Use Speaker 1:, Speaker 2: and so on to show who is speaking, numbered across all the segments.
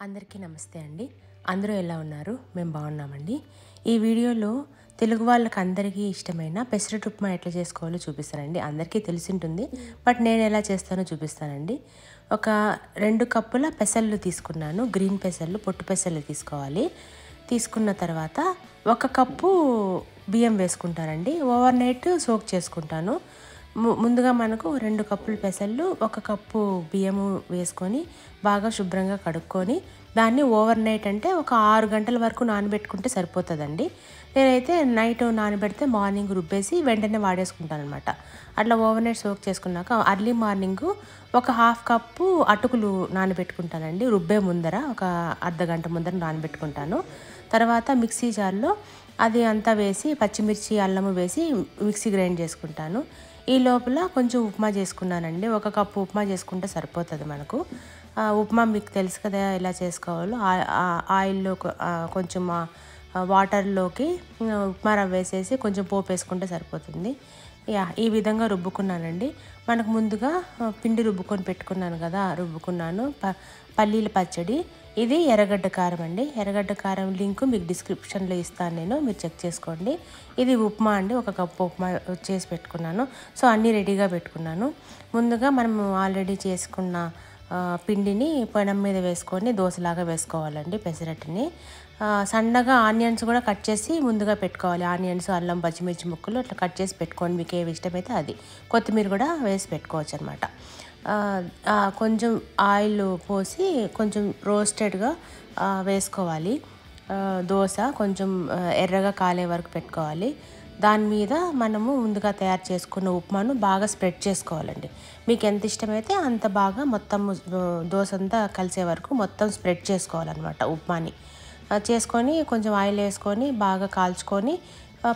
Speaker 1: అందరికీ నమస్తే అండి. అందరూ ఎలా ఉన్నారు? మేము బాగున్నామండి. ఈ వీడియోలో తెలుగు వాళ్ళకి అందరికీ ఇష్టమైన పెసరట్టు ఉప్మా ఎట్లా చేసుకోవాలో చూపిస్తానండి. అందరికీ తెలిసింటుంది, బట్ నేను ఎలా చేస్తానో చూపిస్తానండి. ఒక 2 కప్పుల పెసళ్ళు తీసుకున్నాను. గ్రీన్ పెసళ్ళు, పొట్టు పెసళ్ళు తీసుకోవాలి. తీసుకున్న తర్వాత 1 కప్పు బియ్యం వేసుకుంటానండి. ఓవర్ నైట్ సోక్ చేసుకుంటాను. ముందుగా మనకు 2 కప్పుల పెసళ్ళు 1 కప్పు బియ్యము వేసుకొని బాగా శుభ్రంగా కడుక్కొని దాన్ని ఓవర్ నైట్ అంటే ఒక 6 గంటల వరకు నానబెట్టుకుంటే సరిపోతుందండి. నేనైతే నైట్ నానబెడితే మార్నింగ్ రుబ్బేసి వెంటనే వాడేసుకుంటాను అనమాట. అట్లా ఓవర్ నైట్ సోక్ చేసుకున్నాక అర్లీ మార్నింగ్ ఒక 1/2 కప్పు అటుకులు నానబెట్టుకుంటానండి. రుబ్బే ముందర ఒక అర్ధగంట ముందర నానబెట్టుకుంటాను. తర్వాత మిక్సీ జార్లో అది అంతా వేసి పచ్చిమిర్చి అల్లము వేసి మిక్సీ గ్రైండ్ చేసుకుంటాను. ఈ లోపల కొంచెం ఉప్మా చేసుకున్నానండి. 1 కప్పు ఉప్మా చేసుకుంటే సరిపోతుంది మనకు. ఉప్మా మీకు తెలుసు కదా ఎలా చేసుకోవాలో. ఆయిల్లో కొంచెం వాటర్లోకి ఉప్మా రవ్వ వేసేసి కొంచెం పోపు వేసుకుంటే సరిపోతుంది. ఈ విధంగా రుబ్బుకున్నానండి. మనకు ముందుగా పిండి రుబ్బుకొని పెట్టుకున్నాను కదా, రుబ్బుకున్నాను. పల్లీల పచ్చడి, ఇది ఎర్రగడ్డ కారం అండి. ఎర్రగడ్డ కారం లింక్ మీకు డిస్క్రిప్షన్లో ఇస్తాను నేను, మీరు చెక్ చేసుకోండి. ఇది ఉప్మా అండి. 1 కప్పు ఉప్మా చేసి పెట్టుకున్నాను. సో అన్నీ రెడీగా పెట్టుకున్నాను. ముందుగా మనం ఆల్రెడీ చేసుకున్న పిండిని పెనం మీద వేసుకొని దోశలాగా వేసుకోవాలండి పెసరట్టుని. సన్నగా ఆనియన్స్ కూడా కట్ చేసి ముందుగా పెట్టుకోవాలి. ఆనియన్స్, అల్లం, పచ్చిమిర్చి ముక్కలు అట్లా కట్ చేసి పెట్టుకోండి. మీకు ఏవి ఇష్టమైతే అది. కొత్తిమీర కూడా వేసి పెట్టుకోవచ్చు అనమాట. కొంచెం ఆయిల్ పోసి కొంచెం రోస్టెడ్గా వేసుకోవాలి. దోశ కొంచెం ఎర్రగా కాలే వరకు పెట్టుకోవాలి. దాని మీద మనము ముందుగా తయారు చేసుకున్న ఉప్మాను బాగా స్ప్రెడ్ చేసుకోవాలండి. మీకు ఎంత ఇష్టమైతే అంత బాగా మొత్తం దోశ అంతా కలిసే వరకు మొత్తం స్ప్రెడ్ చేసుకోవాలన్నమాట ఉప్మాని. చేసుకొని కొంచెం ఆయిల్ వేసుకొని బాగా కాల్చుకొని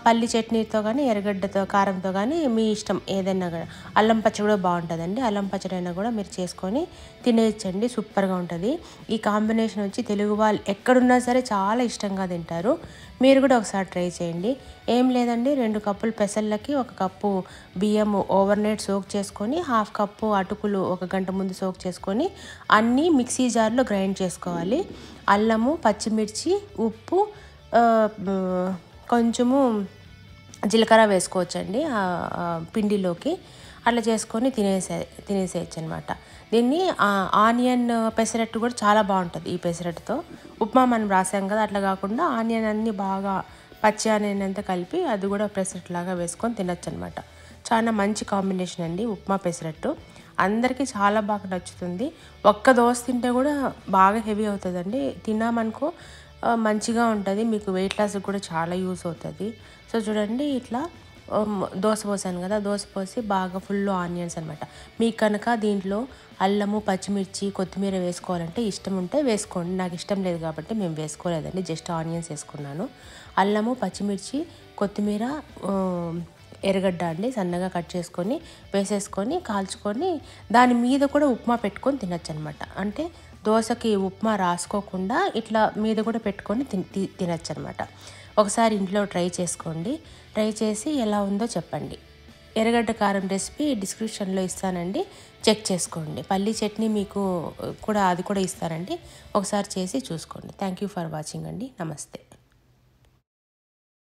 Speaker 1: పల్లి చట్నీతో కానీ ఎర్రగడ్డతో కారంతో కానీ మీ ఇష్టం ఏదైనా కూడా. అల్లం పచ్చడి కూడా బాగుంటుందండి. అల్లం పచ్చడి అయినా కూడా మీరు చేసుకొని తినేయచ్చండి. సూపర్గా ఉంటుంది. ఈ కాంబినేషన్ వచ్చి తెలుగు వాళ్ళు ఎక్కడున్నా సరే చాలా ఇష్టంగా తింటారు. మీరు కూడా ఒకసారి ట్రై చేయండి. ఏం లేదండి, 2 కప్పుల పెసళ్ళకి 1 కప్పు బియ్యము ఓవర్ నైట్ సోక్ చేసుకొని 1/2 కప్పు అటుకులు 1 గంట ముందు సోక్ చేసుకొని అన్నీ మిక్సీ జార్లో గ్రైండ్ చేసుకోవాలి. అల్లము, పచ్చిమిర్చి, ఉప్పు, కొంచెము జీలకర్ర వేసుకోవచ్చండి పిండిలోకి. అట్లా చేసుకొని తినేసేయచ్చు అనమాట. దీన్ని ఆనియన్ పెసరట్టు కూడా చాలా బాగుంటుంది. ఈ పెసరట్టుతో ఉప్మా మనం రాసాం కదా, అట్లా కాకుండా ఆనియన్ అన్నీ బాగా పచ్చి ఆనియన్ అంతా కలిపి అది కూడా పెసరట్టు లాగా వేసుకొని తినచ్చు అనమాట. చాలా మంచి కాంబినేషన్ అండి ఉప్మా పెసరట్టు. అందరికీ చాలా బాగా నచ్చుతుంది. ఒక్క దోశ తింటే కూడా బాగా హెవీ అవుతుందండి. తిన్నామనుకో మంచిగా ఉంటుంది. మీకు వెయిట్ లాస్కి కూడా చాలా యూస్ అవుతుంది. సో చూడండి, ఇట్లా దోశ పోసాను కదా, దోశ పోసి బాగా ఫుల్ ఆనియన్స్ అనమాట. మీకు కనుక దీంట్లో అల్లము, పచ్చిమిర్చి, కొత్తిమీర వేసుకోవాలంటే ఇష్టం ఉంటే వేసుకోండి. నాకు ఇష్టం లేదు కాబట్టి మేము వేసుకోలేదండి, జస్ట్ ఆనియన్స్ వేసుకున్నాను. అల్లము, పచ్చిమిర్చి, కొత్తిమీర, ఎర్రగడ్డ అండి సన్నగా కట్ చేసుకొని వేసేసుకొని కాల్చుకొని దాని మీద కూడా ఉప్మా పెట్టుకొని తినచ్చు అనమాట. అంటే దోశకి ఉప్మా రాసుకోకుండా ఇట్లా మీద కూడా పెట్టుకొని తినచ్చు అనమాట. ఒకసారి ఇంట్లో ట్రై చేసుకోండి. ట్రై చేసి ఎలా ఉందో చెప్పండి. ఎర్రగడ్డ కారం రెసిపీ డిస్క్రిప్షన్లో ఇస్తానండి, చెక్ చేసుకోండి. పల్లీ చట్నీ మీకు కూడా అది కూడా ఇస్తానండి, ఒకసారి చేసి చూసుకోండి. థ్యాంక్ యూ ఫర్ వాచింగ్ అండి. నమస్తే.